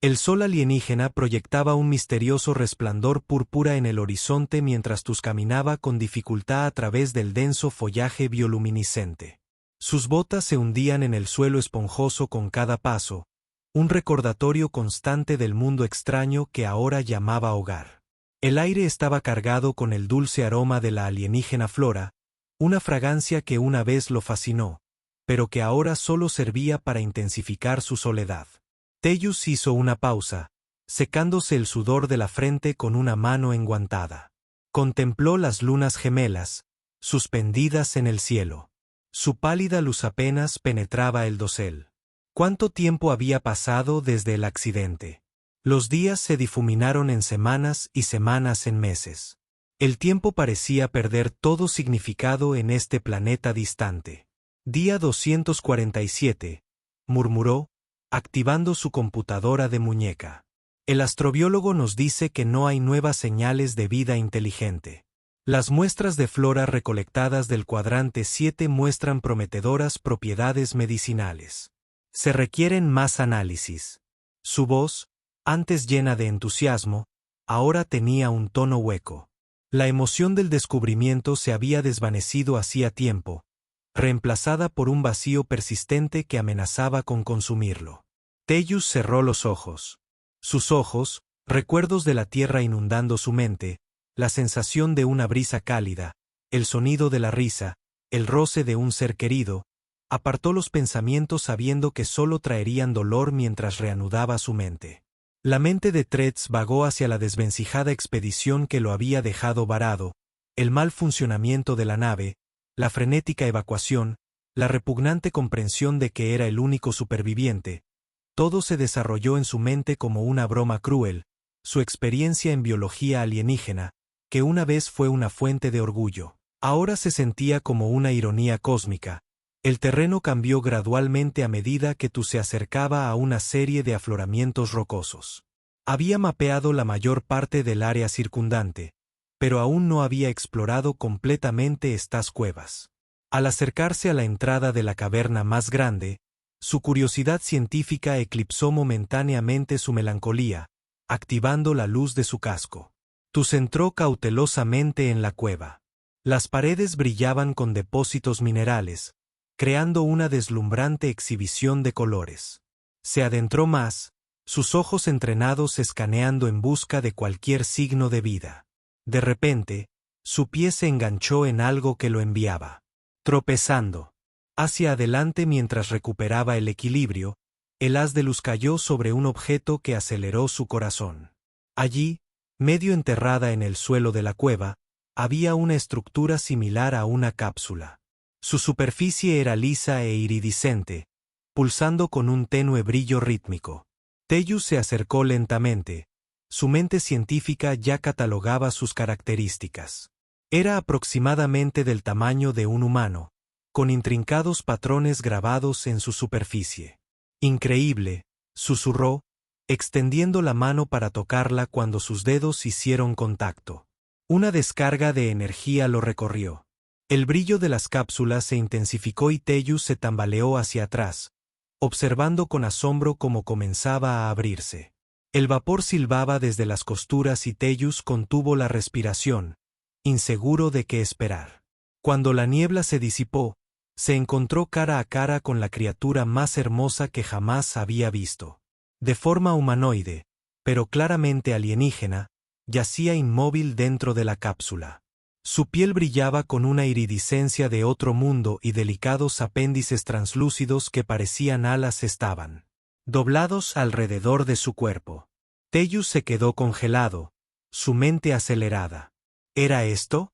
El sol alienígena proyectaba un misterioso resplandor púrpura en el horizonte mientras Tus caminaba con dificultad a través del denso follaje bioluminiscente. Sus botas se hundían en el suelo esponjoso con cada paso, un recordatorio constante del mundo extraño que ahora llamaba hogar. El aire estaba cargado con el dulce aroma de la alienígena flora, una fragancia que una vez lo fascinó, pero que ahora solo servía para intensificar su soledad. Tellus hizo una pausa, secándose el sudor de la frente con una mano enguantada. Contempló las lunas gemelas, suspendidas en el cielo. Su pálida luz apenas penetraba el dosel. ¿Cuánto tiempo había pasado desde el accidente? Los días se difuminaron en semanas y semanas en meses. El tiempo parecía perder todo significado en este planeta distante. Día 247, murmuró, activando su computadora de muñeca. El astrobiólogo nos dice que no hay nuevas señales de vida inteligente. Las muestras de flora recolectadas del cuadrante 7 muestran prometedoras propiedades medicinales. Se requieren más análisis. Su voz, antes llena de entusiasmo, ahora tenía un tono hueco. La emoción del descubrimiento se había desvanecido hacía tiempo, reemplazada por un vacío persistente que amenazaba con consumirlo. Tellus cerró los ojos. Sus ojos, recuerdos de la tierra inundando su mente, la sensación de una brisa cálida, el sonido de la risa, el roce de un ser querido, apartó los pensamientos sabiendo que solo traerían dolor mientras reanudaba su mente. La mente de Tretz vagó hacia la desvencijada expedición que lo había dejado varado, el mal funcionamiento de la nave, la frenética evacuación, la repugnante comprensión de que era el único superviviente. Todo se desarrolló en su mente como una broma cruel, su experiencia en biología alienígena, que una vez fue una fuente de orgullo, ahora se sentía como una ironía cósmica. El terreno cambió gradualmente a medida que tú se acercaba a una serie de afloramientos rocosos. Había mapeado la mayor parte del área circundante, pero aún no había explorado completamente estas cuevas. Al acercarse a la entrada de la caverna más grande, su curiosidad científica eclipsó momentáneamente su melancolía, activando la luz de su casco. Tus entró cautelosamente en la cueva. Las paredes brillaban con depósitos minerales, creando una deslumbrante exhibición de colores. Se adentró más, sus ojos entrenados escaneando en busca de cualquier signo de vida. De repente, su pie se enganchó en algo que lo enviaba. Tropezando hacia adelante mientras recuperaba el equilibrio, el haz de luz cayó sobre un objeto que aceleró su corazón. Allí, medio enterrada en el suelo de la cueva, había una estructura similar a una cápsula. Su superficie era lisa e iridiscente, pulsando con un tenue brillo rítmico. Tellus se acercó lentamente. Su mente científica ya catalogaba sus características. Era aproximadamente del tamaño de un humano, con intrincados patrones grabados en su superficie. Increíble, susurró, extendiendo la mano para tocarla cuando sus dedos hicieron contacto. Una descarga de energía lo recorrió. El brillo de las cápsulas se intensificó y Tellus se tambaleó hacia atrás, observando con asombro cómo comenzaba a abrirse. El vapor silbaba desde las costuras y Tellus contuvo la respiración, inseguro de qué esperar. Cuando la niebla se disipó, se encontró cara a cara con la criatura más hermosa que jamás había visto. De forma humanoide, pero claramente alienígena, yacía inmóvil dentro de la cápsula. Su piel brillaba con una iridiscencia de otro mundo y delicados apéndices translúcidos que parecían alas estaban doblados alrededor de su cuerpo. Tellus se quedó congelado, su mente acelerada. ¿Era esto?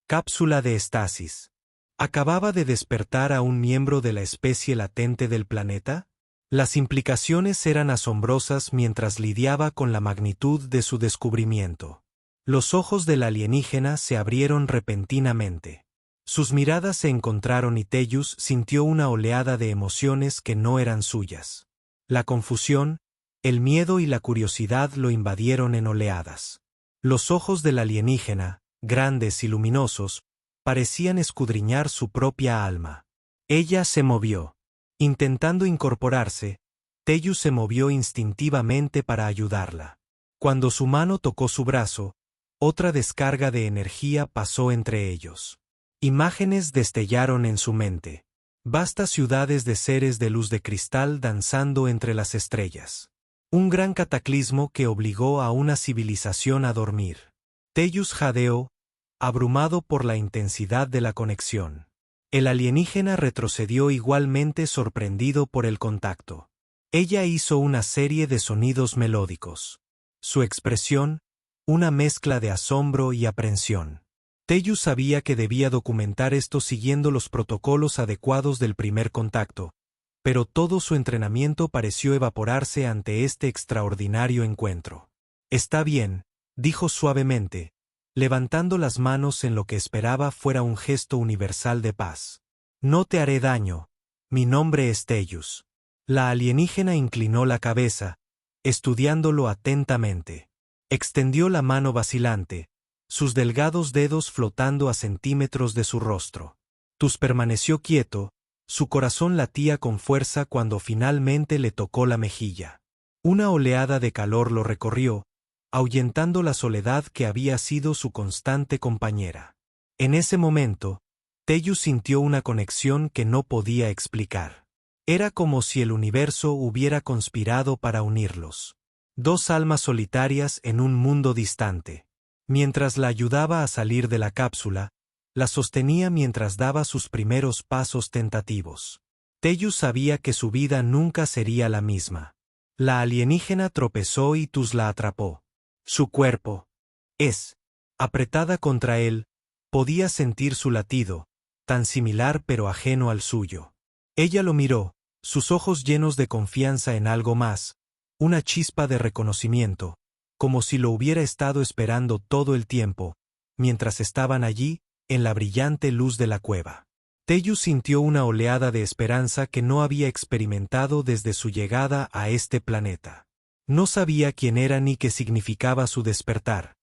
Cápsula de estasis. ¿Acababa de despertar a un miembro de la especie latente del planeta? Las implicaciones eran asombrosas mientras lidiaba con la magnitud de su descubrimiento. Los ojos del alienígena se abrieron repentinamente. Sus miradas se encontraron y Tellus sintió una oleada de emociones que no eran suyas. La confusión, el miedo y la curiosidad lo invadieron en oleadas. Los ojos del alienígena, grandes y luminosos, parecían escudriñar su propia alma. Ella se movió. Intentando incorporarse, Teyus se movió instintivamente para ayudarla. Cuando su mano tocó su brazo, otra descarga de energía pasó entre ellos. Imágenes destellaron en su mente. Vastas ciudades de seres de luz de cristal danzando entre las estrellas. Un gran cataclismo que obligó a una civilización a dormir. Teyus jadeó, abrumado por la intensidad de la conexión. El alienígena retrocedió igualmente sorprendido por el contacto. Ella hizo una serie de sonidos melódicos. Su expresión, una mezcla de asombro y aprensión. Teyus sabía que debía documentar esto siguiendo los protocolos adecuados del primer contacto, pero todo su entrenamiento pareció evaporarse ante este extraordinario encuentro. «Está bien», dijo suavemente, levantando las manos en lo que esperaba fuera un gesto universal de paz. «No te haré daño. Mi nombre es Teyus». La alienígena inclinó la cabeza, estudiándolo atentamente. Extendió la mano vacilante, sus delgados dedos flotando a centímetros de su rostro. Tus permaneció quieto, su corazón latía con fuerza cuando finalmente le tocó la mejilla. Una oleada de calor lo recorrió, ahuyentando la soledad que había sido su constante compañera. En ese momento, Teyus sintió una conexión que no podía explicar. Era como si el universo hubiera conspirado para unirlos. Dos almas solitarias en un mundo distante. Mientras la ayudaba a salir de la cápsula, la sostenía mientras daba sus primeros pasos tentativos. Teyus sabía que su vida nunca sería la misma. La alienígena tropezó y Tus la atrapó. Su cuerpo, apretada contra él, podía sentir su latido, tan similar pero ajeno al suyo. Ella lo miró, sus ojos llenos de confianza en algo más, una chispa de reconocimiento, como si lo hubiera estado esperando todo el tiempo, mientras estaban allí, en la brillante luz de la cueva. Teyus sintió una oleada de esperanza que no había experimentado desde su llegada a este planeta. No sabía quién era ni qué significaba su despertar,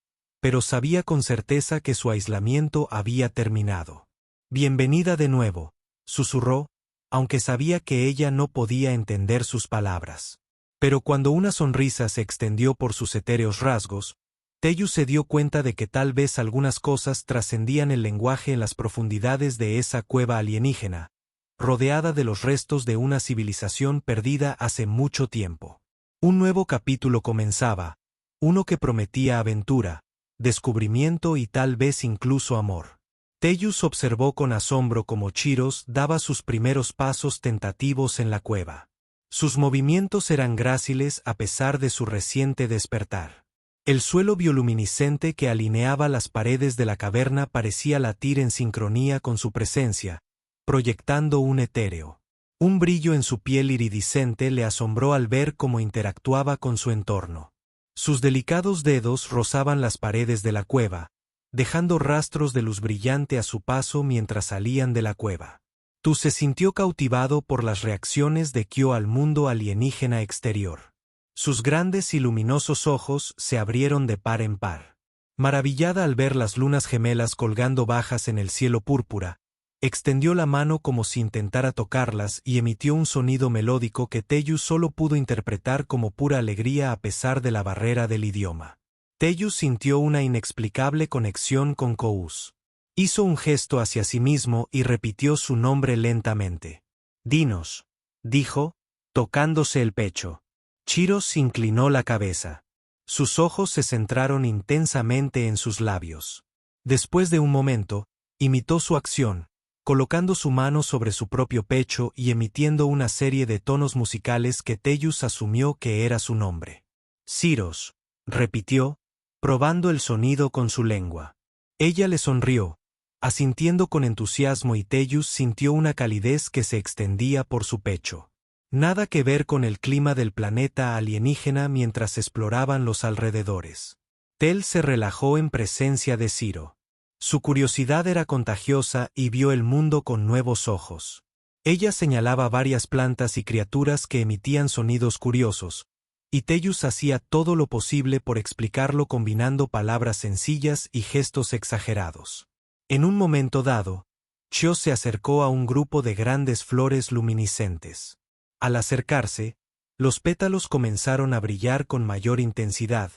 pero sabía con certeza que su aislamiento había terminado. «Bienvenida de nuevo», susurró, aunque sabía que ella no podía entender sus palabras. Pero cuando una sonrisa se extendió por sus etéreos rasgos, Teyus se dio cuenta de que tal vez algunas cosas trascendían el lenguaje en las profundidades de esa cueva alienígena, rodeada de los restos de una civilización perdida hace mucho tiempo. Un nuevo capítulo comenzaba, uno que prometía aventura, descubrimiento y tal vez incluso amor. Teyus observó con asombro cómo Chiros daba sus primeros pasos tentativos en la cueva. Sus movimientos eran gráciles a pesar de su reciente despertar. El suelo bioluminiscente que alineaba las paredes de la caverna parecía latir en sincronía con su presencia, proyectando un etéreo. Un brillo en su piel iridiscente le asombró al ver cómo interactuaba con su entorno. Sus delicados dedos rozaban las paredes de la cueva, dejando rastros de luz brillante a su paso mientras salían de la cueva. Tu se sintió cautivado por las reacciones de Kyo al mundo alienígena exterior. Sus grandes y luminosos ojos se abrieron de par en par. Maravillada al ver las lunas gemelas colgando bajas en el cielo púrpura, extendió la mano como si intentara tocarlas y emitió un sonido melódico que Teyus solo pudo interpretar como pura alegría a pesar de la barrera del idioma. Teyus sintió una inexplicable conexión con Kous. Hizo un gesto hacia sí mismo y repitió su nombre lentamente. «Dinos», dijo, tocándose el pecho. Chiros inclinó la cabeza. Sus ojos se centraron intensamente en sus labios. Después de un momento, imitó su acción, colocando su mano sobre su propio pecho y emitiendo una serie de tonos musicales que Teyus asumió que era su nombre. «Ciros», repitió, probando el sonido con su lengua. Ella le sonrió, asintiendo con entusiasmo y Teyus sintió una calidez que se extendía por su pecho. Nada que ver con el clima del planeta alienígena mientras exploraban los alrededores. Tel se relajó en presencia de Ciro. Su curiosidad era contagiosa y vio el mundo con nuevos ojos. Ella señalaba varias plantas y criaturas que emitían sonidos curiosos, y Teyus hacía todo lo posible por explicarlo combinando palabras sencillas y gestos exagerados. En un momento dado, Chio se acercó a un grupo de grandes flores luminiscentes. Al acercarse, Los pétalos comenzaron a brillar con mayor intensidad,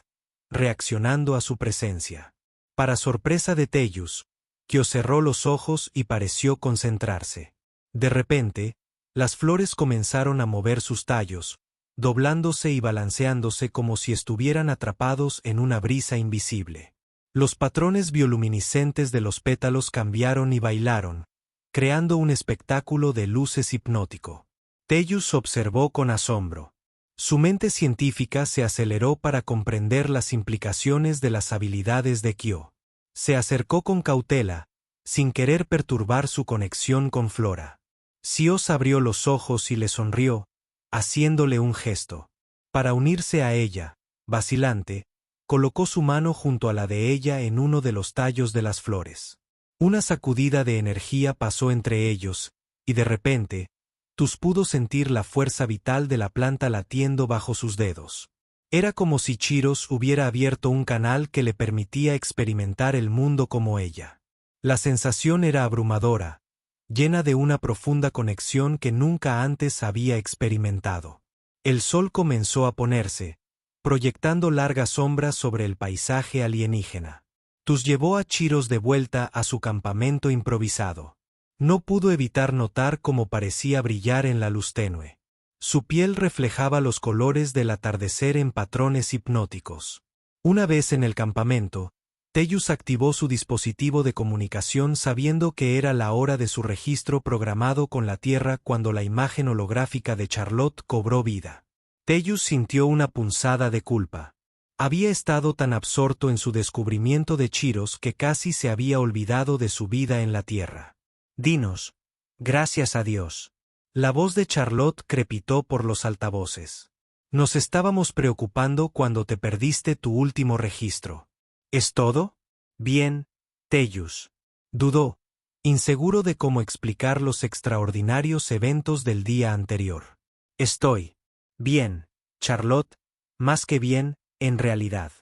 reaccionando a su presencia. Para sorpresa de Tellus, Kyo cerró los ojos y pareció concentrarse. De repente, las flores comenzaron a mover sus tallos, doblándose y balanceándose como si estuvieran atrapados en una brisa invisible. Los patrones bioluminiscentes de los pétalos cambiaron y bailaron, creando un espectáculo de luces hipnótico. Tellus observó con asombro. Su mente científica se aceleró para comprender las implicaciones de las habilidades de Kyo. Se acercó con cautela, sin querer perturbar su conexión con Flora. Sios abrió los ojos y le sonrió, haciéndole un gesto. Para unirse a ella, vacilante, colocó su mano junto a la de ella en uno de los tallos de las flores. Una sacudida de energía pasó entre ellos, y de repente, Tus pudo sentir la fuerza vital de la planta latiendo bajo sus dedos. Era como si Chiros hubiera abierto un canal que le permitía experimentar el mundo como ella. La sensación era abrumadora, llena de una profunda conexión que nunca antes había experimentado. El sol comenzó a ponerse, proyectando largas sombras sobre el paisaje alienígena. Tus llevó a Chiros de vuelta a su campamento improvisado. No pudo evitar notar cómo parecía brillar en la luz tenue. Su piel reflejaba los colores del atardecer en patrones hipnóticos. Una vez en el campamento, Tellus activó su dispositivo de comunicación sabiendo que era la hora de su registro programado con la Tierra cuando la imagen holográfica de Charlotte cobró vida. Tellus sintió una punzada de culpa. Había estado tan absorto en su descubrimiento de Chiros que casi se había olvidado de su vida en la Tierra. «Dinos, gracias a Dios». La voz de Charlotte crepitó por los altavoces. «Nos estábamos preocupando cuando te perdiste tu último registro». «¿Es todo?» «Bien, Tellus». Dudó, inseguro de cómo explicar los extraordinarios eventos del día anterior. «Estoy bien, Charlotte, más que bien, en realidad.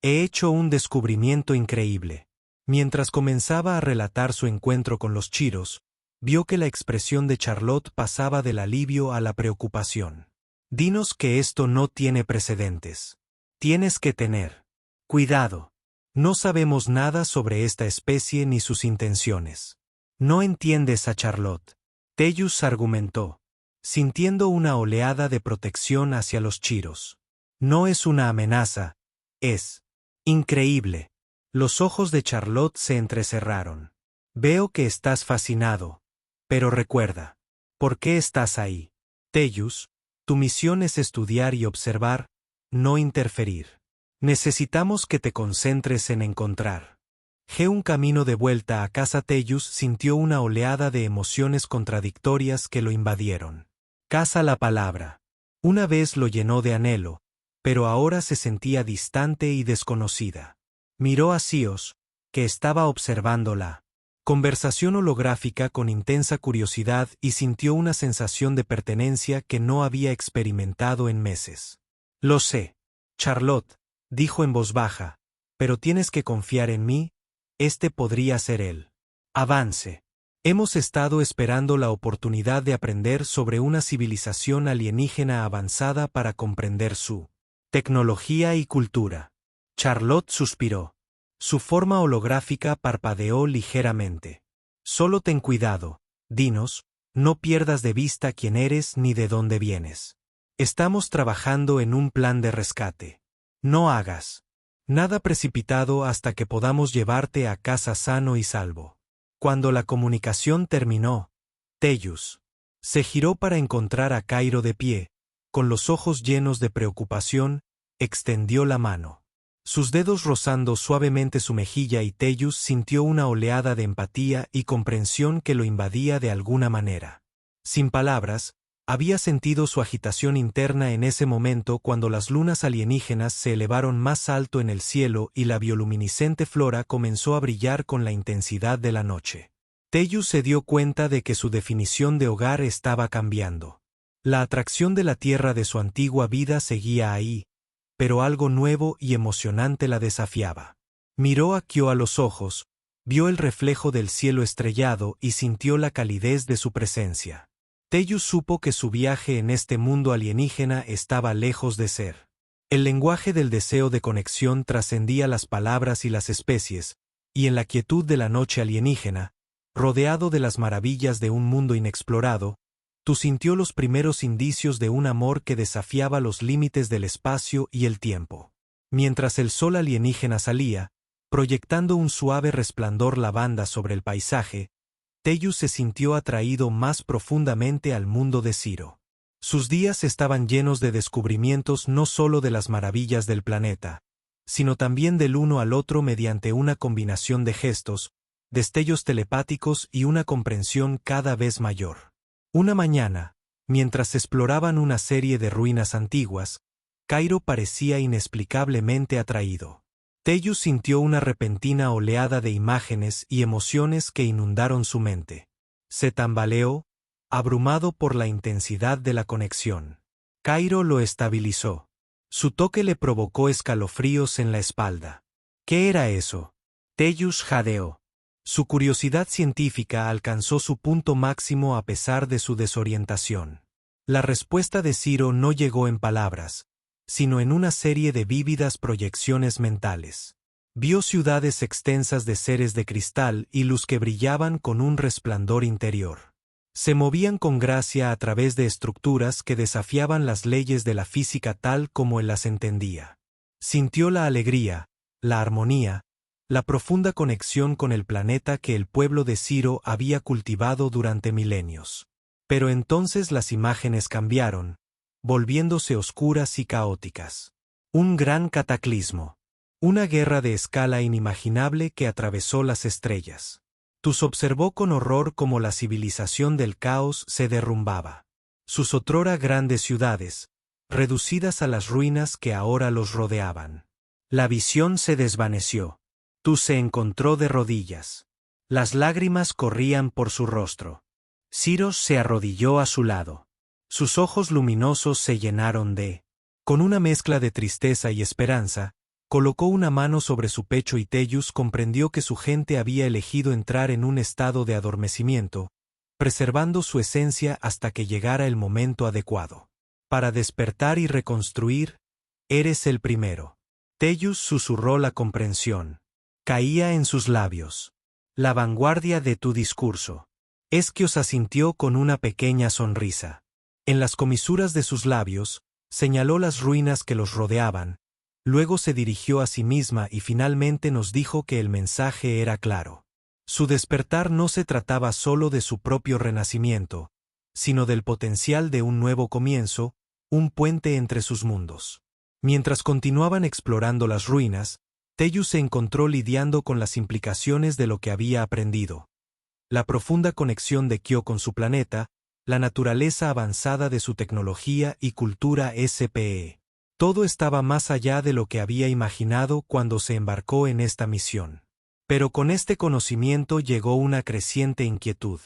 He hecho un descubrimiento increíble». Mientras comenzaba a relatar su encuentro con los Chiros, vio que la expresión de Charlotte pasaba del alivio a la preocupación. «Dinos que esto no tiene precedentes. Tienes que tener cuidado. No sabemos nada sobre esta especie ni sus intenciones». «No entiendes a Charlotte», Tellus argumentó, sintiendo una oleada de protección hacia los Chiros. «No es una amenaza, es increíble». Los ojos de Charlotte se entrecerraron. «Veo que estás fascinado. Pero recuerda, ¿por qué estás ahí? Tellus, tu misión es estudiar y observar, no interferir. Necesitamos que te concentres en encontrar». Un camino de vuelta a casa. Tellus sintió una oleada de emociones contradictorias que lo invadieron. Caza la palabra. Una vez lo llenó de anhelo, pero ahora se sentía distante y desconocida. Miró a Sios, que estaba observando la conversación holográfica con intensa curiosidad y sintió una sensación de pertenencia que no había experimentado en meses. «Lo sé, Charlotte», dijo en voz baja, «pero tienes que confiar en mí, este podría ser el avance. Hemos estado esperando la oportunidad de aprender sobre una civilización alienígena avanzada para comprender su tecnología y cultura». Charlotte suspiró. Su forma holográfica parpadeó ligeramente. «Solo ten cuidado, dinos, no pierdas de vista quién eres ni de dónde vienes. Estamos trabajando en un plan de rescate. No hagas nada precipitado hasta que podamos llevarte a casa sano y salvo». Cuando la comunicación terminó, Tellus se giró para encontrar a Cairo de pie, con los ojos llenos de preocupación, extendió la mano. Sus dedos rozando suavemente su mejilla y Tellus sintió una oleada de empatía y comprensión que lo invadía de alguna manera. Sin palabras, había sentido su agitación interna en ese momento cuando las lunas alienígenas se elevaron más alto en el cielo y la bioluminiscente flora comenzó a brillar con la intensidad de la noche. Tellus se dio cuenta de que su definición de hogar estaba cambiando. La atracción de la tierra de su antigua vida seguía ahí, pero algo nuevo y emocionante la desafiaba. Miró a Kyo a los ojos, vio el reflejo del cielo estrellado y sintió la calidez de su presencia. Tellus supo que su viaje en este mundo alienígena estaba lejos de ser. El lenguaje del deseo de conexión trascendía las palabras y las especies, y en la quietud de la noche alienígena, rodeado de las maravillas de un mundo inexplorado, tú sintió los primeros indicios de un amor que desafiaba los límites del espacio y el tiempo. Mientras el sol alienígena salía, proyectando un suave resplandor lavanda sobre el paisaje, Tellus se sintió atraído más profundamente al mundo de Ciro. Sus días estaban llenos de descubrimientos no solo de las maravillas del planeta, sino también del uno al otro mediante una combinación de gestos, destellos telepáticos y una comprensión cada vez mayor. Una mañana, mientras exploraban una serie de ruinas antiguas, Cairo parecía inexplicablemente atraído. Tellus sintió una repentina oleada de imágenes y emociones que inundaron su mente. Se tambaleó, abrumado por la intensidad de la conexión. Cairo lo estabilizó. Su toque le provocó escalofríos en la espalda. ¿Qué era eso? Tellus jadeó. Su curiosidad científica alcanzó su punto máximo a pesar de su desorientación. La respuesta de Ciro no llegó en palabras, sino en una serie de vívidas proyecciones mentales. Vio ciudades extensas de seres de cristal y luz que brillaban con un resplandor interior. Se movían con gracia a través de estructuras que desafiaban las leyes de la física tal como él las entendía. Sintió la alegría, la armonía, la profunda conexión con el planeta que el pueblo de Ciro había cultivado durante milenios. Pero entonces las imágenes cambiaron, volviéndose oscuras y caóticas. Un gran cataclismo. Una guerra de escala inimaginable que atravesó las estrellas. Tus observó con horror cómo la civilización del caos se derrumbaba. Sus otrora grandes ciudades, reducidas a las ruinas que ahora los rodeaban. La visión se desvaneció. Tú se encontró de rodillas. Las lágrimas corrían por su rostro. Ciro se arrodilló a su lado. Sus ojos luminosos se llenaron de... Con una mezcla de tristeza y esperanza, colocó una mano sobre su pecho y Tellus comprendió que su gente había elegido entrar en un estado de adormecimiento, preservando su esencia hasta que llegara el momento adecuado. Para despertar y reconstruir, eres el primero. Tellus susurró la comprensión. Caía en sus labios. La vanguardia de tu discurso. Esquios asintió con una pequeña sonrisa. En las comisuras de sus labios, señaló las ruinas que los rodeaban, luego se dirigió a sí misma y finalmente nos dijo que el mensaje era claro. Su despertar no se trataba solo de su propio renacimiento, sino del potencial de un nuevo comienzo, un puente entre sus mundos. Mientras continuaban explorando las ruinas, Tellus se encontró lidiando con las implicaciones de lo que había aprendido. La profunda conexión de Kyo con su planeta, la naturaleza avanzada de su tecnología y cultura SPE. Todo estaba más allá de lo que había imaginado cuando se embarcó en esta misión. Pero con este conocimiento llegó una creciente inquietud.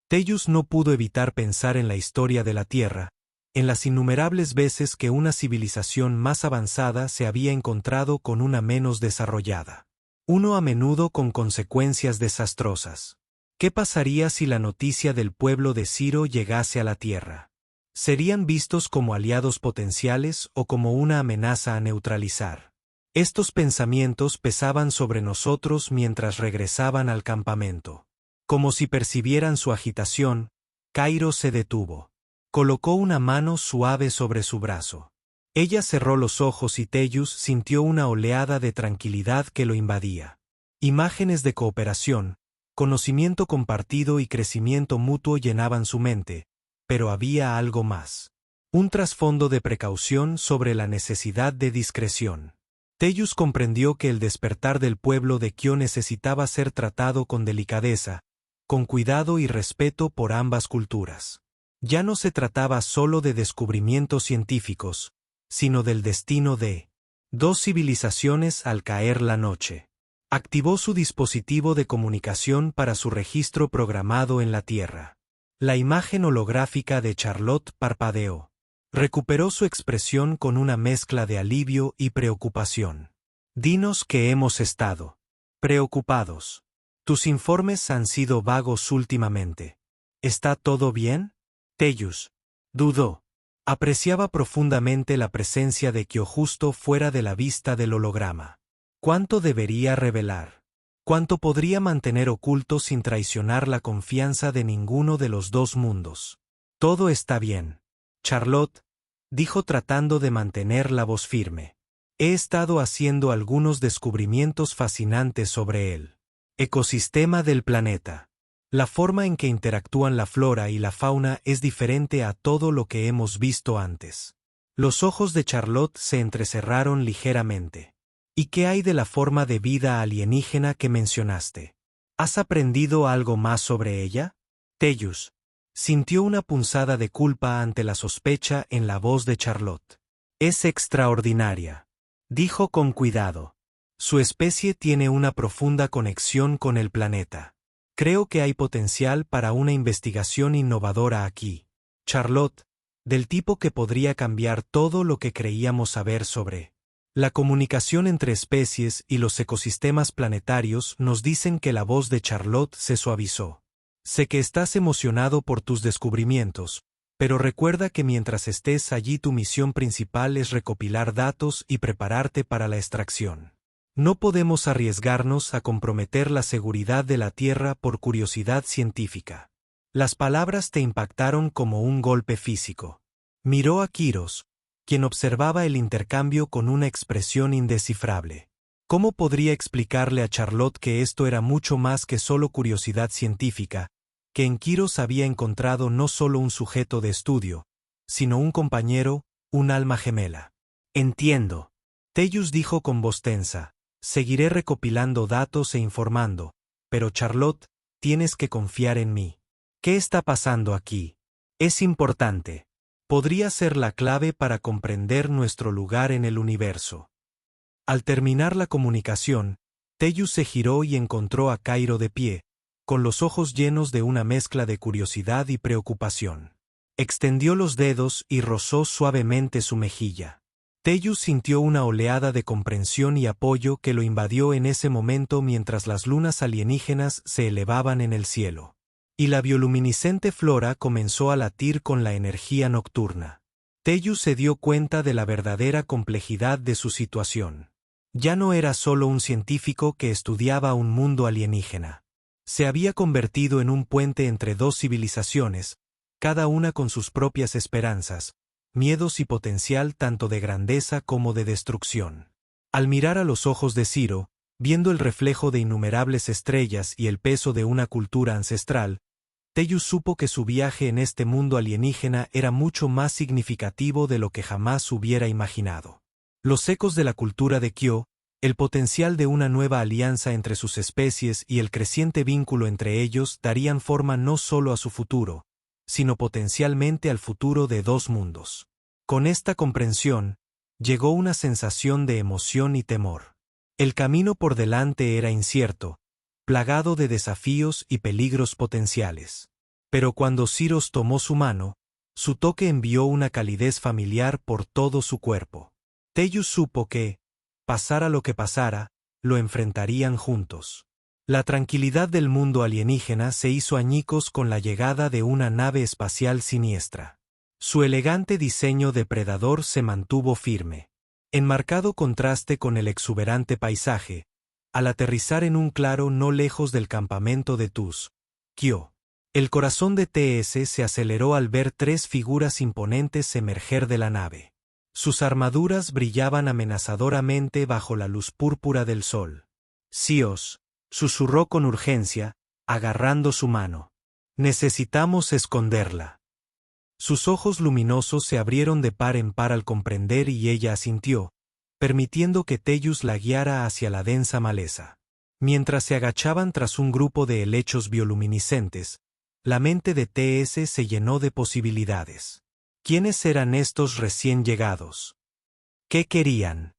Tellus no pudo evitar pensar en la historia de la Tierra, en las innumerables veces que una civilización más avanzada se había encontrado con una menos desarrollada. Uno a menudo con consecuencias desastrosas. ¿Qué pasaría si la noticia del pueblo de Ciro llegase a la Tierra? ¿Serían vistos como aliados potenciales o como una amenaza a neutralizar? Estos pensamientos pesaban sobre nosotros mientras regresaban al campamento. Como si percibieran su agitación, Cairo se detuvo. Colocó una mano suave sobre su brazo. Ella cerró los ojos y Tellus sintió una oleada de tranquilidad que lo invadía. Imágenes de cooperación, conocimiento compartido y crecimiento mutuo llenaban su mente, pero había algo más. Un trasfondo de precaución sobre la necesidad de discreción. Tellus comprendió que el despertar del pueblo de Kyo necesitaba ser tratado con delicadeza, con cuidado y respeto por ambas culturas. Ya no se trataba solo de descubrimientos científicos, sino del destino de dos civilizaciones al caer la noche. Activó su dispositivo de comunicación para su registro programado en la Tierra. La imagen holográfica de Charlotte parpadeó. Recuperó su expresión con una mezcla de alivio y preocupación. Dinos que hemos estado preocupados. Tus informes han sido vagos últimamente. ¿Está todo bien? Tellus dudó. Apreciaba profundamente la presencia de Kyo justo fuera de la vista del holograma. ¿Cuánto debería revelar? ¿Cuánto podría mantener oculto sin traicionar la confianza de ninguno de los dos mundos? Todo está bien, Charlotte, dijo tratando de mantener la voz firme. He estado haciendo algunos descubrimientos fascinantes sobre el ecosistema del planeta. La forma en que interactúan la flora y la fauna es diferente a todo lo que hemos visto antes. Los ojos de Charlotte se entrecerraron ligeramente. ¿Y qué hay de la forma de vida alienígena que mencionaste? ¿Has aprendido algo más sobre ella? Tellus sintió una punzada de culpa ante la sospecha en la voz de Charlotte. Es extraordinaria, dijo con cuidado. Su especie tiene una profunda conexión con el planeta. Creo que hay potencial para una investigación innovadora aquí, Charlotte, del tipo que podría cambiar todo lo que creíamos saber sobre la comunicación entre especies y los ecosistemas planetarios. Nos dicen que la voz de Charlotte se suavizó. Sé que estás emocionado por tus descubrimientos, pero recuerda que mientras estés allí tu misión principal es recopilar datos y prepararte para la extracción. No podemos arriesgarnos a comprometer la seguridad de la Tierra por curiosidad científica. Las palabras te impactaron como un golpe físico. Miró a Quirós, quien observaba el intercambio con una expresión indescifrable. ¿Cómo podría explicarle a Charlotte que esto era mucho más que solo curiosidad científica, que en Quirós había encontrado no solo un sujeto de estudio, sino un compañero, un alma gemela? Entiendo, Tellus dijo con voz tensa. Seguiré recopilando datos e informando, pero Charlotte, tienes que confiar en mí. ¿Qué está pasando aquí? Es importante. Podría ser la clave para comprender nuestro lugar en el universo. Al terminar la comunicación, Tellus se giró y encontró a Cairo de pie, con los ojos llenos de una mezcla de curiosidad y preocupación. Extendió los dedos y rozó suavemente su mejilla. Tellus sintió una oleada de comprensión y apoyo que lo invadió en ese momento mientras las lunas alienígenas se elevaban en el cielo. Y la bioluminiscente flora comenzó a latir con la energía nocturna. Tellus se dio cuenta de la verdadera complejidad de su situación. Ya no era solo un científico que estudiaba un mundo alienígena. Se había convertido en un puente entre dos civilizaciones, cada una con sus propias esperanzas, miedos y potencial tanto de grandeza como de destrucción. Al mirar a los ojos de Ciro, viendo el reflejo de innumerables estrellas y el peso de una cultura ancestral, Tellus supo que su viaje en este mundo alienígena era mucho más significativo de lo que jamás hubiera imaginado. Los ecos de la cultura de Kyo, el potencial de una nueva alianza entre sus especies y el creciente vínculo entre ellos darían forma no solo a su futuro, sino potencialmente al futuro de dos mundos. Con esta comprensión, llegó una sensación de emoción y temor. El camino por delante era incierto, plagado de desafíos y peligros potenciales. Pero cuando Quirós tomó su mano, su toque envió una calidez familiar por todo su cuerpo. Tellus supo que, pasara lo que pasara, lo enfrentarían juntos. La tranquilidad del mundo alienígena se hizo añicos con la llegada de una nave espacial siniestra. Su elegante diseño depredador se mantuvo firme. En marcado contraste con el exuberante paisaje, al aterrizar en un claro no lejos del campamento de Tus, Kyo, el corazón de TS se aceleró al ver tres figuras imponentes emerger de la nave. Sus armaduras brillaban amenazadoramente bajo la luz púrpura del sol. Quirós susurró con urgencia, agarrando su mano. Necesitamos esconderla. Sus ojos luminosos se abrieron de par en par al comprender y ella asintió, permitiendo que Tellus la guiara hacia la densa maleza. Mientras se agachaban tras un grupo de helechos bioluminiscentes, la mente de TS se llenó de posibilidades. ¿Quiénes eran estos recién llegados? ¿Qué querían?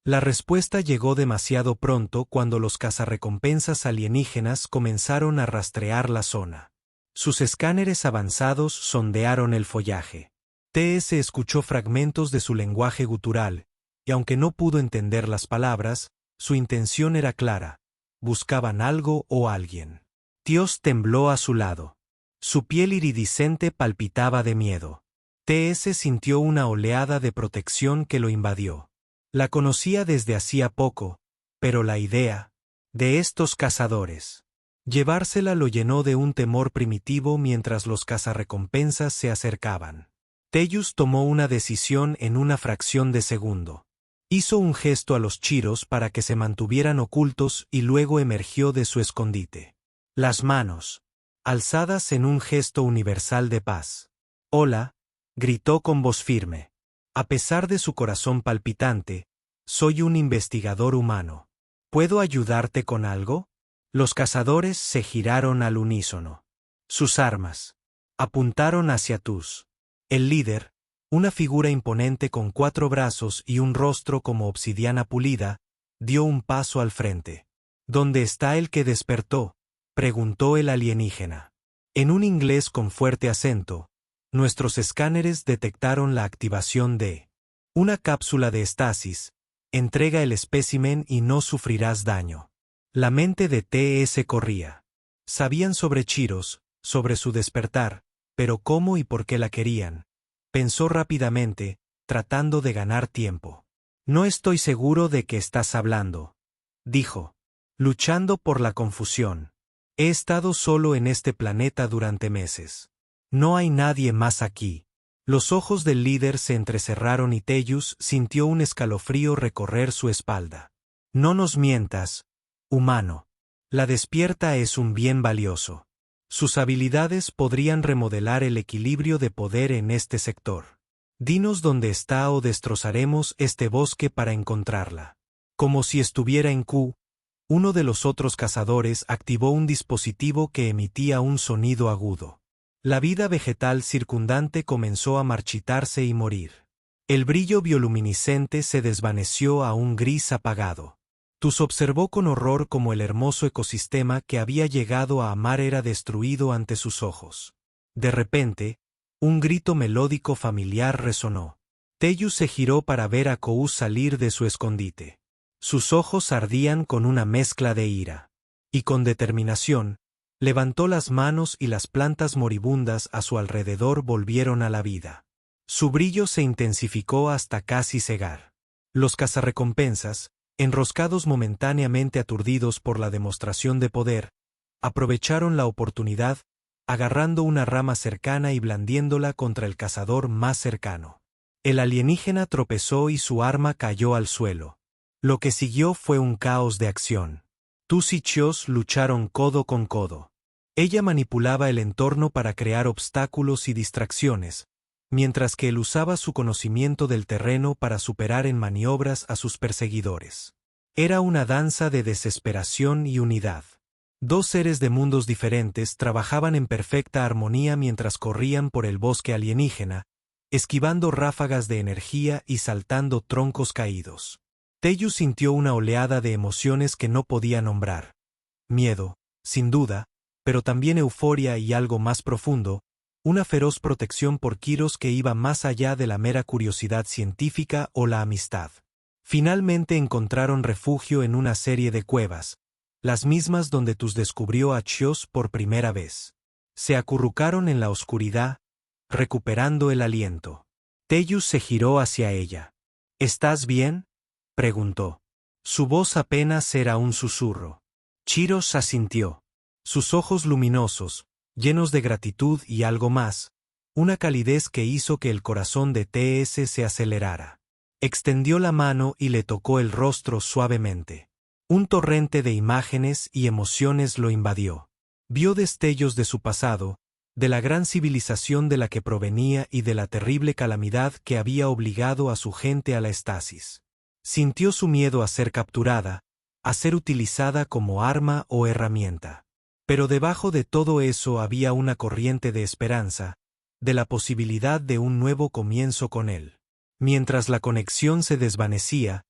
La respuesta llegó demasiado pronto cuando los cazarrecompensas alienígenas comenzaron a rastrear la zona. Sus escáneres avanzados sondearon el follaje. TS escuchó fragmentos de su lenguaje gutural, y aunque no pudo entender las palabras, su intención era clara: buscaban algo o alguien. Dios tembló a su lado. Su piel iridiscente palpitaba de miedo. TS sintió una oleada de protección que lo invadió. La conocía desde hacía poco, pero la idea de estos cazadores llevársela lo llenó de un temor primitivo mientras los cazarrecompensas se acercaban. Tellus tomó una decisión en una fracción de segundo. Hizo un gesto a los chiros para que se mantuvieran ocultos y luego emergió de su escondite. Las manos alzadas en un gesto universal de paz. «Hola», gritó con voz firme. A pesar de su corazón palpitante, «soy un investigador humano. ¿Puedo ayudarte con algo?» Los cazadores se giraron al unísono. Sus armas apuntaron hacia Tus. El líder, una figura imponente con 4 brazos y un rostro como obsidiana pulida, dio un paso al frente. «¿Dónde está el que despertó?», preguntó el alienígena. En un inglés con fuerte acento, nuestros escáneres detectaron la activación de una cápsula de estasis. Entrega el espécimen y no sufrirás daño. La mente de TS corría. Sabían sobre Chiros, sobre su despertar, pero cómo y por qué la querían. Pensó rápidamente, tratando de ganar tiempo. «No estoy seguro de qué estás hablando», dijo, luchando por la confusión. «He estado solo en este planeta durante meses. No hay nadie más aquí». Los ojos del líder se entrecerraron y Tellus sintió un escalofrío recorrer su espalda. «No nos mientas, humano. La despierta es un bien valioso. Sus habilidades podrían remodelar el equilibrio de poder en este sector. Dinos dónde está o destrozaremos este bosque para encontrarla». Como si estuviera en Q, uno de los otros cazadores activó un dispositivo que emitía un sonido agudo. La vida vegetal circundante comenzó a marchitarse y morir. El brillo bioluminiscente se desvaneció a un gris apagado. Tus observó con horror como el hermoso ecosistema que había llegado a amar era destruido ante sus ojos. De repente, un grito melódico familiar resonó. Tellus se giró para ver a Kous salir de su escondite. Sus ojos ardían con una mezcla de ira. Y con determinación, levantó las manos y las plantas moribundas a su alrededor volvieron a la vida. Su brillo se intensificó hasta casi cegar. Los cazarrecompensas, enroscados momentáneamente aturdidos por la demostración de poder, aprovecharon la oportunidad, agarrando una rama cercana y blandiéndola contra el cazador más cercano. El alienígena tropezó y su arma cayó al suelo. Lo que siguió fue un caos de acción. Tus y Chios lucharon codo con codo. Ella manipulaba el entorno para crear obstáculos y distracciones, mientras que él usaba su conocimiento del terreno para superar en maniobras a sus perseguidores. Era una danza de desesperación y unidad. 2 seres de mundos diferentes trabajaban en perfecta armonía mientras corrían por el bosque alienígena, esquivando ráfagas de energía y saltando troncos caídos. Tellus sintió una oleada de emociones que no podía nombrar. Miedo, sin duda, pero también euforia y algo más profundo, una feroz protección por Kiros que iba más allá de la mera curiosidad científica o la amistad. Finalmente encontraron refugio en una serie de cuevas, las mismas donde Tus descubrió a Chios por primera vez. Se acurrucaron en la oscuridad, recuperando el aliento. Tellus se giró hacia ella. «¿Estás bien?», preguntó. Su voz apenas era un susurro. Chiros asintió. Sus ojos luminosos, llenos de gratitud y algo más, una calidez que hizo que el corazón de TS se acelerara. Extendió la mano y le tocó el rostro suavemente. Un torrente de imágenes y emociones lo invadió. Vio destellos de su pasado, de la gran civilización de la que provenía y de la terrible calamidad que había obligado a su gente a la estasis. Sintió su miedo a ser capturada, a ser utilizada como arma o herramienta. Pero debajo de todo eso había una corriente de esperanza, de la posibilidad de un nuevo comienzo con él. Mientras la conexión se desvanecía,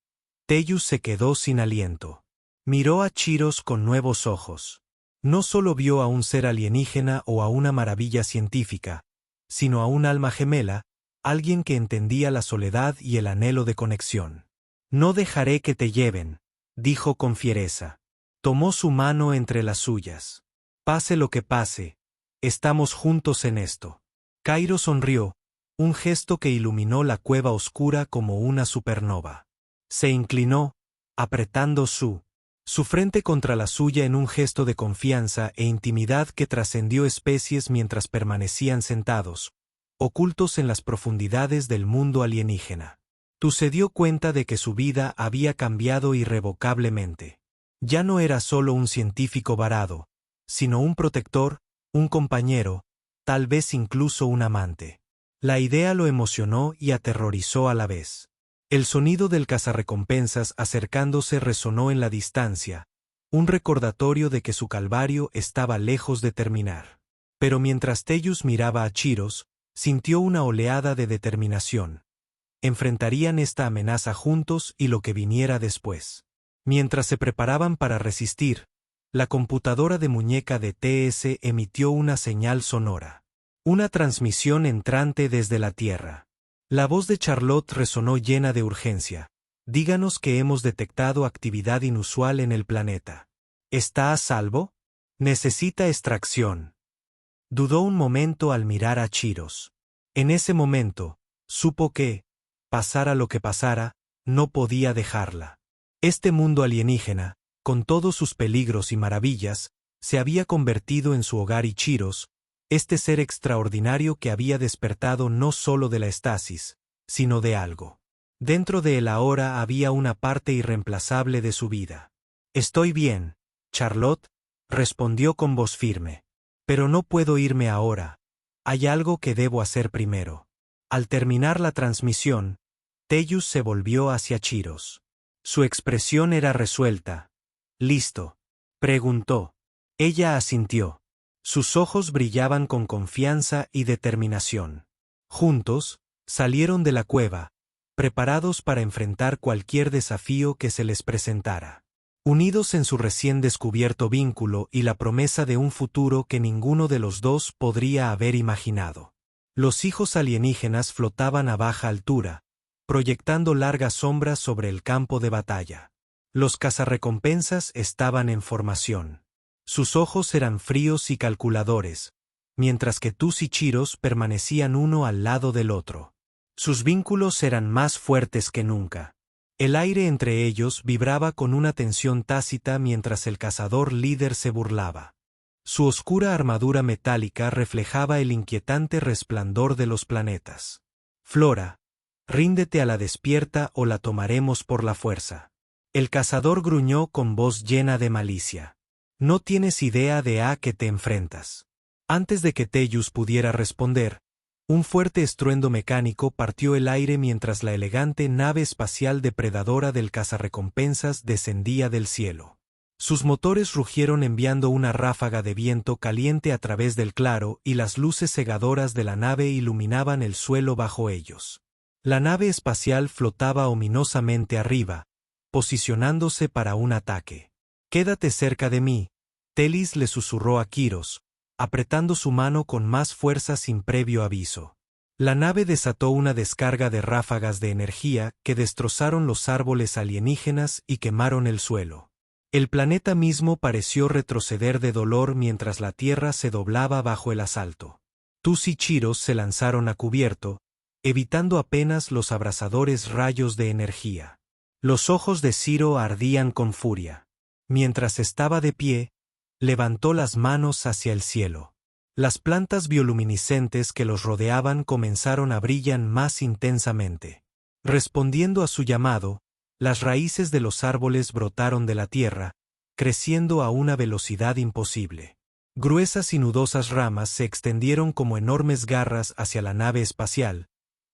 Tellus se quedó sin aliento. Miró a Chiros con nuevos ojos. No solo vio a un ser alienígena o a una maravilla científica, sino a un alma gemela, alguien que entendía la soledad y el anhelo de conexión. «No dejaré que te lleven», dijo con fiereza. Tomó su mano entre las suyas. «Pase lo que pase, Estamos juntos en esto. Cairo sonrió, un gesto que iluminó la cueva oscura como una supernova. Se inclinó, apretando su frente contra la suya en un gesto de confianza e intimidad que trascendió especies mientras permanecían sentados, ocultos en las profundidades del mundo alienígena. Tu se dio cuenta de que su vida había cambiado irrevocablemente. Ya no era solo un científico varado, sino un protector, un compañero, tal vez incluso un amante. La idea lo emocionó y aterrorizó a la vez. El sonido del cazarrecompensas acercándose resonó en la distancia, un recordatorio de que su calvario estaba lejos de terminar. Pero mientras Tellus miraba a Chiros, sintió una oleada de determinación. Enfrentarían esta amenaza juntos y lo que viniera después. Mientras se preparaban para resistir, la computadora de muñeca de TS emitió una señal sonora. Una transmisión entrante desde la Tierra. La voz de Charlotte resonó llena de urgencia. Díganos que hemos detectado actividad inusual en el planeta. ¿Está a salvo? Necesita extracción. Dudó un momento al mirar a Chiros. En ese momento, supo que, pasara lo que pasara, no podía dejarla. Este mundo alienígena, con todos sus peligros y maravillas, se había convertido en su hogar y Chiros, este ser extraordinario que había despertado no solo de la estasis, sino de algo. Dentro de él ahora había una parte irreemplazable de su vida. Estoy bien, Charlotte, respondió con voz firme. Pero no puedo irme ahora. Hay algo que debo hacer primero. Al terminar la transmisión, Tellus se volvió hacia Chiros. Su expresión era resuelta. ¿Listo?, preguntó. Ella asintió. Sus ojos brillaban con confianza y determinación. Juntos, salieron de la cueva, preparados para enfrentar cualquier desafío que se les presentara. Unidos en su recién descubierto vínculo y la promesa de un futuro que ninguno de los dos podría haber imaginado. Los hijos alienígenas flotaban a baja altura, proyectando largas sombras sobre el campo de batalla. Los cazarrecompensas estaban en formación. Sus ojos eran fríos y calculadores, mientras que Tus y Chiros permanecían uno al lado del otro. Sus vínculos eran más fuertes que nunca. El aire entre ellos vibraba con una tensión tácita mientras el cazador líder se burlaba. Su oscura armadura metálica reflejaba el inquietante resplandor de los planetas. Flora, ríndete a la despierta o la tomaremos por la fuerza. El cazador gruñó con voz llena de malicia. No tienes idea de a qué te enfrentas. Antes de que Tellus pudiera responder, un fuerte estruendo mecánico partió el aire mientras la elegante nave espacial depredadora del cazarrecompensas descendía del cielo. Sus motores rugieron enviando una ráfaga de viento caliente a través del claro y las luces cegadoras de la nave iluminaban el suelo bajo ellos. La nave espacial flotaba ominosamente arriba, posicionándose para un ataque. «Quédate cerca de mí», Telis le susurró a Chiros, apretando su mano con más fuerza sin previo aviso. La nave desató una descarga de ráfagas de energía que destrozaron los árboles alienígenas y quemaron el suelo. El planeta mismo pareció retroceder de dolor mientras la Tierra se doblaba bajo el asalto. Tus y Chiros se lanzaron a cubierto, evitando apenas los abrasadores rayos de energía. Los ojos de Ciro ardían con furia. Mientras estaba de pie, levantó las manos hacia el cielo. Las plantas bioluminiscentes que los rodeaban comenzaron a brillar más intensamente. Respondiendo a su llamado, las raíces de los árboles brotaron de la tierra, creciendo a una velocidad imposible. Gruesas y nudosas ramas se extendieron como enormes garras hacia la nave espacial,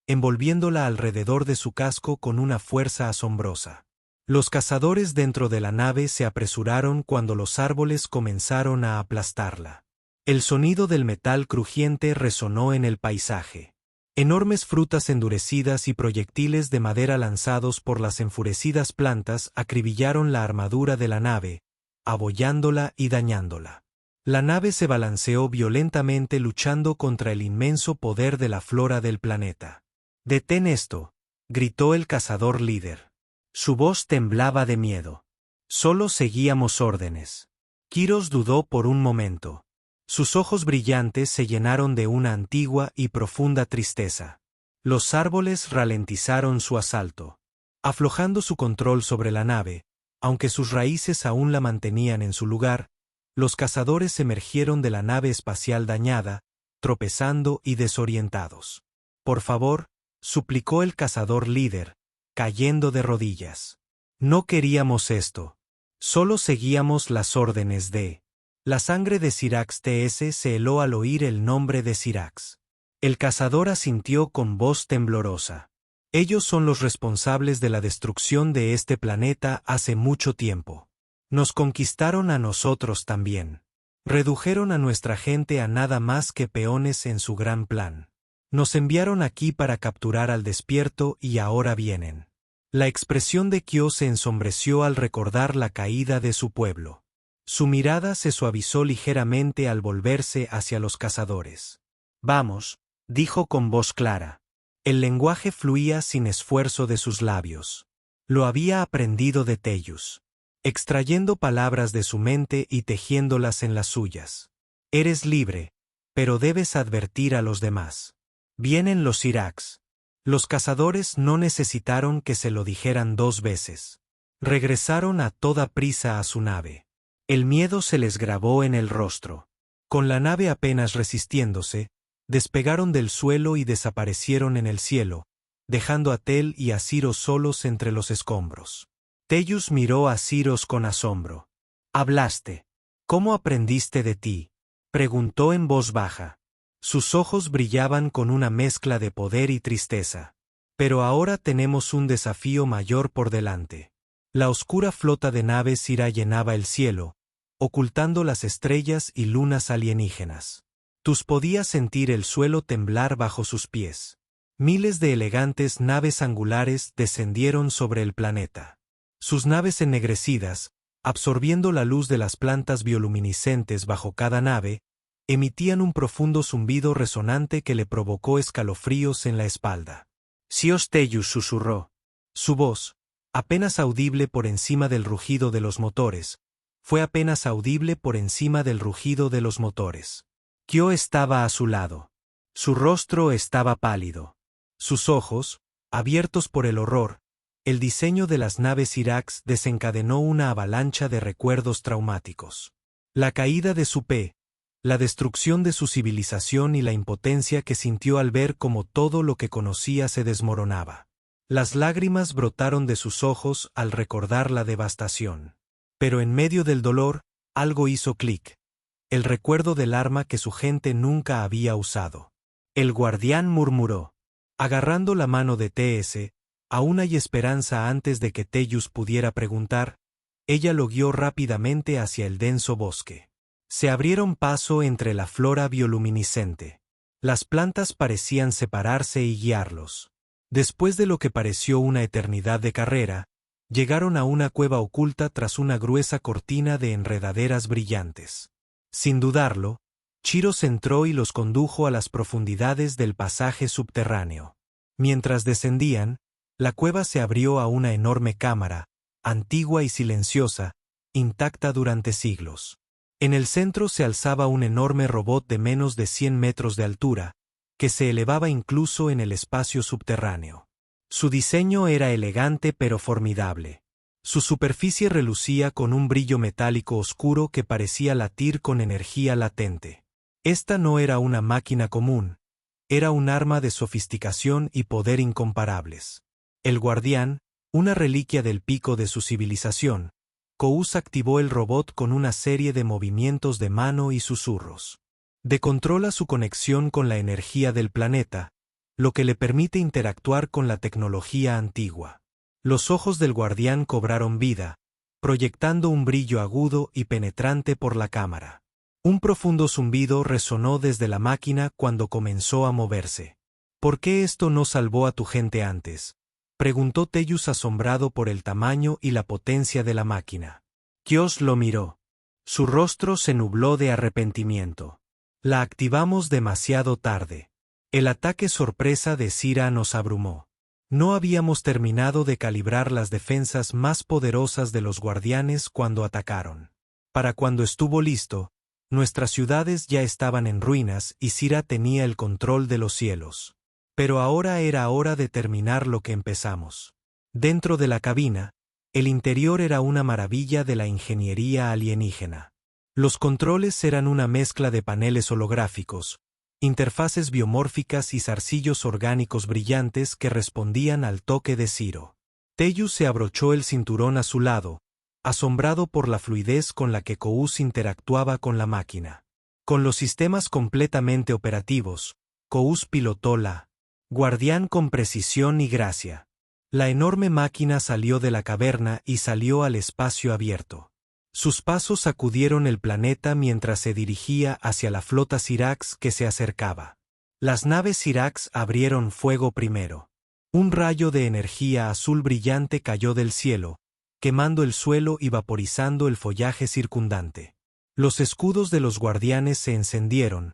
envolviéndola alrededor de su casco con una fuerza asombrosa. Los cazadores dentro de la nave se apresuraron cuando los árboles comenzaron a aplastarla. El sonido del metal crujiente resonó en el paisaje. Enormes frutas endurecidas y proyectiles de madera lanzados por las enfurecidas plantas acribillaron la armadura de la nave, abollándola y dañándola. La nave se balanceó violentamente luchando contra el inmenso poder de la flora del planeta. «Detén esto», gritó el cazador líder. Su voz temblaba de miedo. Solo seguíamos órdenes. Chiros dudó por un momento. Sus ojos brillantes se llenaron de una antigua y profunda tristeza. Los árboles ralentizaron su asalto. Aflojando su control sobre la nave, aunque sus raíces aún la mantenían en su lugar, los cazadores emergieron de la nave espacial dañada, tropezando y desorientados. Por favor, suplicó el cazador líder, cayendo de rodillas. No queríamos esto. Solo seguíamos las órdenes de... La sangre de Sirax TS se heló al oír el nombre de Sirax. El cazador asintió con voz temblorosa. Ellos son los responsables de la destrucción de este planeta hace mucho tiempo. Nos conquistaron a nosotros también. Redujeron a nuestra gente a nada más que peones en su gran plan. Nos enviaron aquí para capturar al despierto y ahora vienen. La expresión de Kyo se ensombreció al recordar la caída de su pueblo. Su mirada se suavizó ligeramente al volverse hacia los cazadores. Vamos, dijo con voz clara. El lenguaje fluía sin esfuerzo de sus labios. Lo había aprendido de Tellus, extrayendo palabras de su mente y tejiéndolas en las suyas. Eres libre, pero debes advertir a los demás. Vienen los Sirax. Los cazadores no necesitaron que se lo dijeran 2 veces. Regresaron a toda prisa a su nave. El miedo se les grabó en el rostro. Con la nave apenas resistiéndose, despegaron del suelo y desaparecieron en el cielo, dejando a Tel y a Ciro solos entre los escombros. Tellus miró a Ciros con asombro. «Hablaste. ¿Cómo aprendiste de ti?», preguntó en voz baja. Sus ojos brillaban con una mezcla de poder y tristeza. «Pero ahora tenemos un desafío mayor por delante». La oscura flota de naves Sira llenaba el cielo, ocultando las estrellas y lunas alienígenas. Tus podías sentir el suelo temblar bajo sus pies. Miles de elegantes naves angulares descendieron sobre el planeta. Sus naves ennegrecidas, absorbiendo la luz de las plantas bioluminiscentes bajo cada nave, emitían un profundo zumbido resonante que le provocó escalofríos en la espalda. Sios Tellus susurró. Su voz, apenas audible por encima del rugido de los motores, fue apenas audible por encima del rugido de los motores. Kyo estaba a su lado. Su rostro estaba pálido. Sus ojos, abiertos por el horror, el diseño de las naves Sirax desencadenó una avalancha de recuerdos traumáticos. La caída de su P, la destrucción de su civilización y la impotencia que sintió al ver cómo todo lo que conocía se desmoronaba. Las lágrimas brotaron de sus ojos al recordar la devastación. Pero en medio del dolor, algo hizo clic. El recuerdo del arma que su gente nunca había usado. El guardián murmuró. Agarrando la mano de TS, aún hay esperanza antes de que Tellus pudiera preguntar, ella lo guió rápidamente hacia el denso bosque. Se abrieron paso entre la flora bioluminiscente. Las plantas parecían separarse y guiarlos. Después de lo que pareció una eternidad de carrera, llegaron a una cueva oculta tras una gruesa cortina de enredaderas brillantes. Sin dudarlo, Chiros entró y los condujo a las profundidades del pasaje subterráneo. Mientras descendían, la cueva se abrió a una enorme cámara, antigua y silenciosa, intacta durante siglos. En el centro se alzaba un enorme robot de menos de 100 metros de altura, que se elevaba incluso en el espacio subterráneo. Su diseño era elegante pero formidable. Su superficie relucía con un brillo metálico oscuro que parecía latir con energía latente. Esta no era una máquina común, era un arma de sofisticación y poder incomparables. El guardián, una reliquia del pico de su civilización, Kous activó el robot con una serie de movimientos de mano y susurros. Decontrola su conexión con la energía del planeta, lo que le permite interactuar con la tecnología antigua. Los ojos del guardián cobraron vida, proyectando un brillo agudo y penetrante por la cámara. Un profundo zumbido resonó desde la máquina cuando comenzó a moverse. ¿Por qué esto no salvó a tu gente antes?, preguntó Tellus asombrado por el tamaño y la potencia de la máquina. Kios lo miró. Su rostro se nubló de arrepentimiento. La activamos demasiado tarde. El ataque sorpresa de Sira nos abrumó. No habíamos terminado de calibrar las defensas más poderosas de los guardianes cuando atacaron. Para cuando estuvo listo, Nuestras ciudades ya estaban en ruinas y Sira tenía el control de los cielos. Pero ahora era hora de terminar lo que empezamos. Dentro de la cabina, el interior era una maravilla de la ingeniería alienígena. Los controles eran una mezcla de paneles holográficos, interfaces biomórficas y zarcillos orgánicos brillantes que respondían al toque de Ciro. Teyu se abrochó el cinturón a su lado, asombrado por la fluidez con la que Kous interactuaba con la máquina. Con los sistemas completamente operativos, Kous pilotó la Guardián con precisión y gracia. La enorme máquina salió de la caverna y salió al espacio abierto. Sus pasos sacudieron el planeta mientras se dirigía hacia la flota Syrax que se acercaba. Las naves Syrax abrieron fuego primero. Un rayo de energía azul brillante cayó del cielo, quemando el suelo y vaporizando el follaje circundante. Los escudos de los guardianes se encendieron,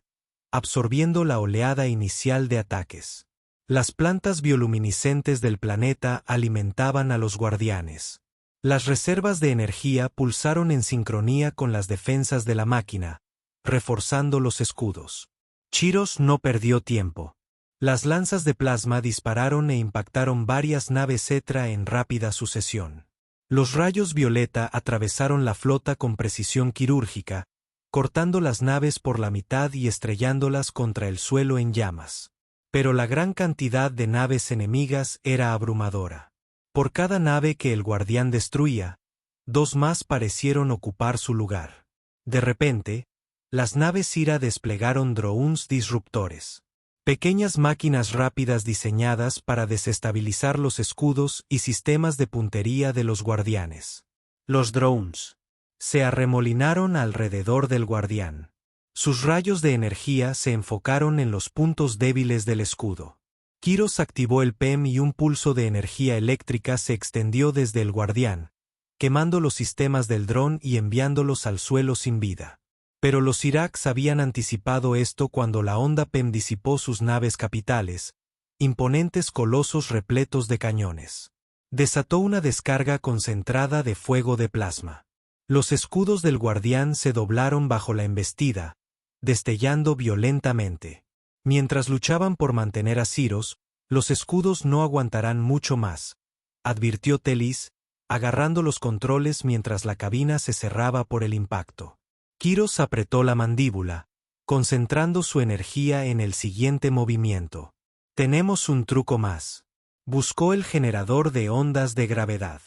absorbiendo la oleada inicial de ataques. Las plantas bioluminiscentes del planeta alimentaban a los guardianes. Las reservas de energía pulsaron en sincronía con las defensas de la máquina, reforzando los escudos. Chiros no perdió tiempo. Las lanzas de plasma dispararon e impactaron varias naves Cetra en rápida sucesión. Los rayos violeta atravesaron la flota con precisión quirúrgica, cortando las naves por la mitad y estrellándolas contra el suelo en llamas. Pero la gran cantidad de naves enemigas era abrumadora. Por cada nave que el guardián destruía, dos más parecieron ocupar su lugar. De repente, las naves Sira desplegaron drones disruptores. Pequeñas máquinas rápidas diseñadas para desestabilizar los escudos y sistemas de puntería de los guardianes. Los drones se arremolinaron alrededor del guardián. Sus rayos de energía se enfocaron en los puntos débiles del escudo. Kiros activó el PEM y un pulso de energía eléctrica se extendió desde el guardián, quemando los sistemas del dron y enviándolos al suelo sin vida. Pero los Syrax habían anticipado esto cuando la onda PEM disipó sus naves capitales, imponentes colosos repletos de cañones. Desató una descarga concentrada de fuego de plasma. Los escudos del guardián se doblaron bajo la embestida, destellando violentamente. Mientras luchaban por mantener a Siros, los escudos no aguantarán mucho más, advirtió Telis, agarrando los controles mientras la cabina se cerraba por el impacto. Kiros apretó la mandíbula, concentrando su energía en el siguiente movimiento. Tenemos un truco más. Buscó el generador de ondas de gravedad.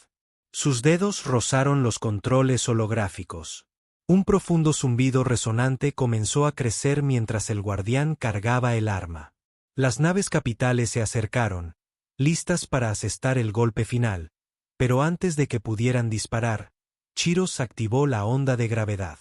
Sus dedos rozaron los controles holográficos. Un profundo zumbido resonante comenzó a crecer mientras el guardián cargaba el arma. Las naves capitales se acercaron, listas para asestar el golpe final, pero antes de que pudieran disparar, Chiros activó la onda de gravedad.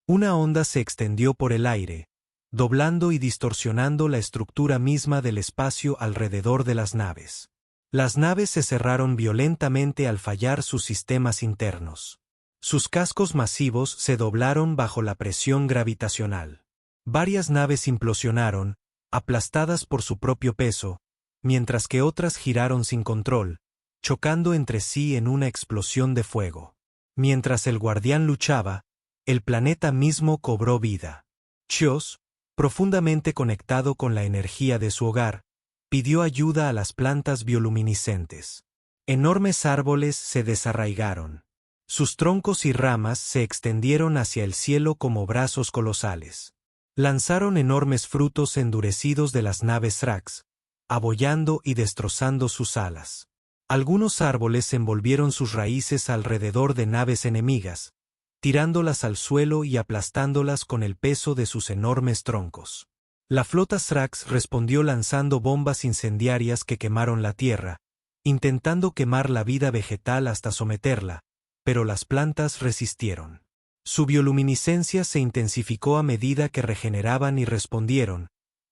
Una onda se extendió por el aire, doblando y distorsionando la estructura misma del espacio alrededor de las naves. Las naves se cerraron violentamente al fallar sus sistemas internos. Sus cascos masivos se doblaron bajo la presión gravitacional. Varias naves implosionaron, aplastadas por su propio peso, mientras que otras giraron sin control, chocando entre sí en una explosión de fuego. Mientras el guardián luchaba, el planeta mismo cobró vida. Chios, profundamente conectado con la energía de su hogar, pidió ayuda a las plantas bioluminiscentes. Enormes árboles se desarraigaron. Sus troncos y ramas se extendieron hacia el cielo como brazos colosales. Lanzaron enormes frutos endurecidos de las naves Thrax, abollando y destrozando sus alas. Algunos árboles envolvieron sus raíces alrededor de naves enemigas, tirándolas al suelo y aplastándolas con el peso de sus enormes troncos. La flota Thrax respondió lanzando bombas incendiarias que quemaron la tierra, intentando quemar la vida vegetal hasta someterla, pero las plantas resistieron. Su bioluminiscencia se intensificó a medida que regeneraban y respondieron,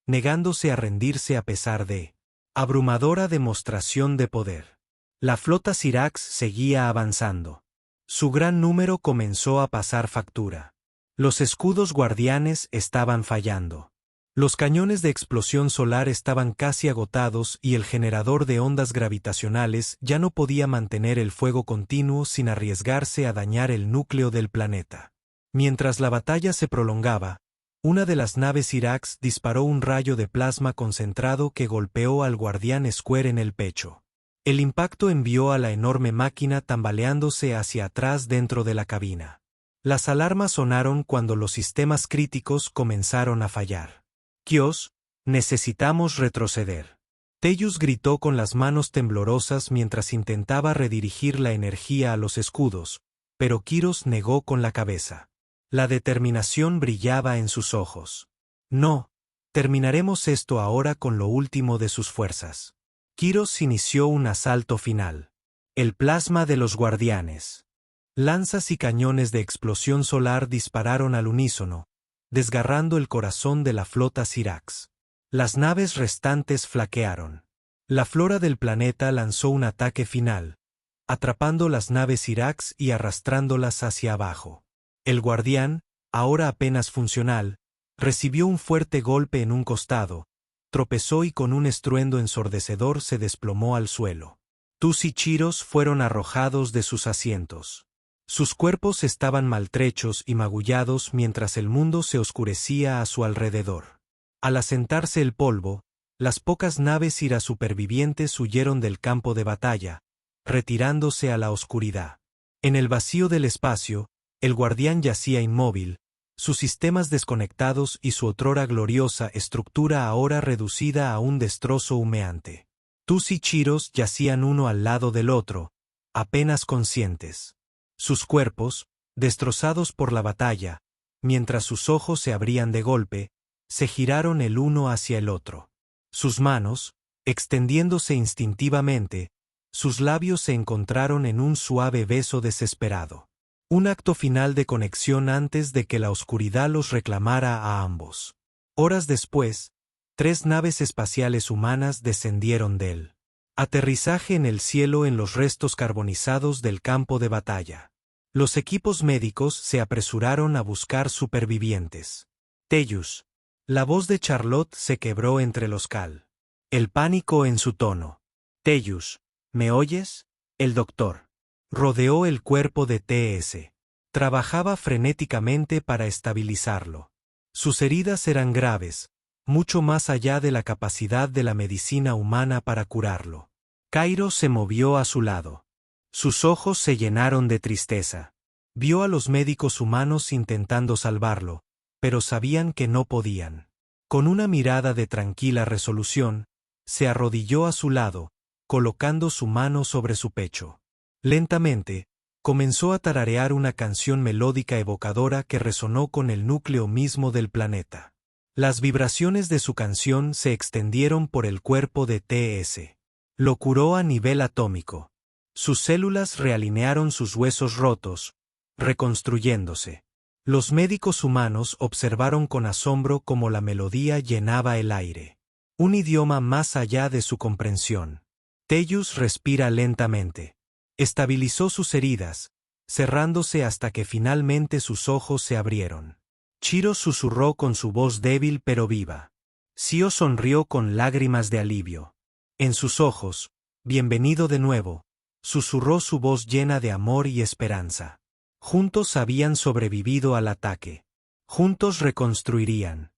negándose a rendirse a pesar de abrumadora demostración de poder. La flota Syrax seguía avanzando. Su gran número comenzó a pasar factura. Los escudos guardianes estaban fallando. Los cañones de explosión solar estaban casi agotados y el generador de ondas gravitacionales ya no podía mantener el fuego continuo sin arriesgarse a dañar el núcleo del planeta. Mientras la batalla se prolongaba, una de las naves Irax disparó un rayo de plasma concentrado que golpeó al guardián Square en el pecho. El impacto envió a la enorme máquina tambaleándose hacia atrás dentro de la cabina. Las alarmas sonaron cuando los sistemas críticos comenzaron a fallar. Kios, necesitamos retroceder. Tellus gritó con las manos temblorosas mientras intentaba redirigir la energía a los escudos, pero Kiros negó con la cabeza. La determinación brillaba en sus ojos. No, terminaremos esto ahora con lo último de sus fuerzas. Kiros inició un asalto final. El plasma de los guardianes. Lanzas y cañones de explosión solar dispararon al unísono, desgarrando el corazón de la flota Syrax. Las naves restantes flaquearon. La flora del planeta lanzó un ataque final, atrapando las naves Syrax y arrastrándolas hacia abajo. El guardián, ahora apenas funcional, recibió un fuerte golpe en un costado, tropezó y con un estruendo ensordecedor se desplomó al suelo. Tus y Chiros fueron arrojados de sus asientos. Sus cuerpos estaban maltrechos y magullados mientras el mundo se oscurecía a su alrededor. Al asentarse el polvo, las pocas naves Ira supervivientes huyeron del campo de batalla, retirándose a la oscuridad. En el vacío del espacio, el guardián yacía inmóvil, sus sistemas desconectados y su otrora gloriosa estructura ahora reducida a un destrozo humeante. Tus y Chiros yacían uno al lado del otro, apenas conscientes. Sus cuerpos, destrozados por la batalla, mientras sus ojos se abrían de golpe, se giraron el uno hacia el otro. Sus manos, extendiéndose instintivamente, sus labios se encontraron en un suave beso desesperado. Un acto final de conexión antes de que la oscuridad los reclamara a ambos. Horas después, 3 naves espaciales humanas descendieron del aterrizaje en el cielo en los restos carbonizados del campo de batalla. Los equipos médicos se apresuraron a buscar supervivientes. Tellus. La voz de Charlotte se quebró entre los cal. El pánico en su tono. Tellus, ¿me oyes? El doctor rodeó el cuerpo de T.S. Trabajaba frenéticamente para estabilizarlo. Sus heridas eran graves, mucho más allá de la capacidad de la medicina humana para curarlo. Cairo se movió a su lado. Sus ojos se llenaron de tristeza. Vio a los médicos humanos intentando salvarlo, pero sabían que no podían. Con una mirada de tranquila resolución, se arrodilló a su lado, colocando su mano sobre su pecho. Lentamente, comenzó a tararear una canción melódica evocadora que resonó con el núcleo mismo del planeta. Las vibraciones de su canción se extendieron por el cuerpo de T.S. Lo curó a nivel atómico. Sus células realinearon sus huesos rotos, reconstruyéndose. Los médicos humanos observaron con asombro cómo la melodía llenaba el aire. Un idioma más allá de su comprensión. Tellus respira lentamente. Estabilizó sus heridas, cerrándose hasta que finalmente sus ojos se abrieron. Chiro susurró con su voz débil pero viva. Sio sonrió con lágrimas de alivio. En sus ojos, bienvenido de nuevo, susurró su voz llena de amor y esperanza. Juntos habían sobrevivido al ataque. Juntos reconstruirían.